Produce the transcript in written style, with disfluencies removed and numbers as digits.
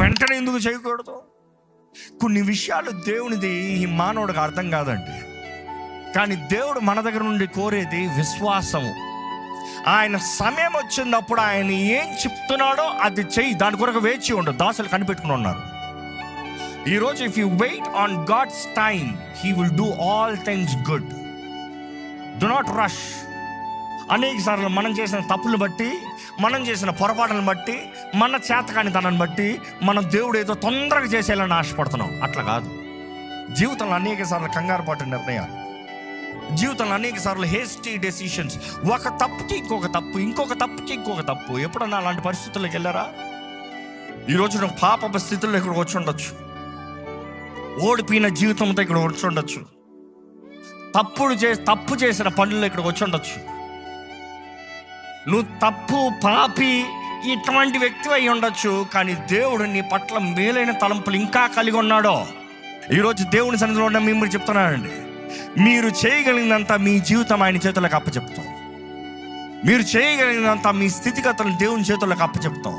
వెంటనే ఎందుకు చేయకూడదు? కొన్ని విషయాలు దేవునిది ఈ మానవుడికి అర్థం కాదండి. కానీ దేవుడు మన దగ్గర నుండి కోరేది విశ్వాసము. ఆయన సమయం వచ్చినప్పుడు ఆయన ఏం చెప్తున్నాడో అది చెయ్యి. దాని కొరకు వేచి ఉండదు. దాసులు కనిపెట్టుకుని ఉన్నారు. ఈరోజు if you wait on God's time, he will do all things good. Do not rush. అనేక సార్లు మనం చేసిన తప్పులను బట్టి, మనం చేసిన పొరపాటులను బట్టి, మన చేతకానితనాన్ని బట్టి మనం దేవుడు ఏదో తొందరగా చేసేయాలని ఆశపడుతున్నాం. అట్లా కాదు. జీవితంలో అనేక సార్లు కంగారు పాటు నిర్ణయాలు, జీవితంలో అనేక సార్లు హేస్టీ డెసిషన్స్. ఒక తప్పుకి ఇంకొక తప్పు, ఇంకొక తప్పుకి ఇంకొక తప్పు. ఎప్పుడన్నా అలాంటి పరిస్థితుల్లోకి వెళ్ళారా? ఈరోజు నువ్వు పాప స్థితుల్లో ఇక్కడ వచ్చి ఉండొచ్చు, ఓడిపోయిన జీవితంతో ఇక్కడ వచ్చి ఉండొచ్చు, తప్పు చేసిన పనుల్లో ఇక్కడికి వచ్చి ఉండొచ్చు. నువ్వు తప్పు పాపి ఇటువంటి వ్యక్తి అయి ఉండొచ్చు. కానీ దేవుడు నీ పట్ల మేలైన తలంపులు ఇంకా కలిగి ఉన్నాడో. ఈరోజు దేవుని సన్నిధిలో ఉన్న మిమ్మల్ని చెప్తున్నానండి, మీరు చేయగలిగినంత మీ జీవితం ఆయన చేతులకు అప్పచెప్తాం. మీరు చేయగలిగినంత మీ స్థితిగతులను దేవుని చేతులకు అప్పచెప్తాం.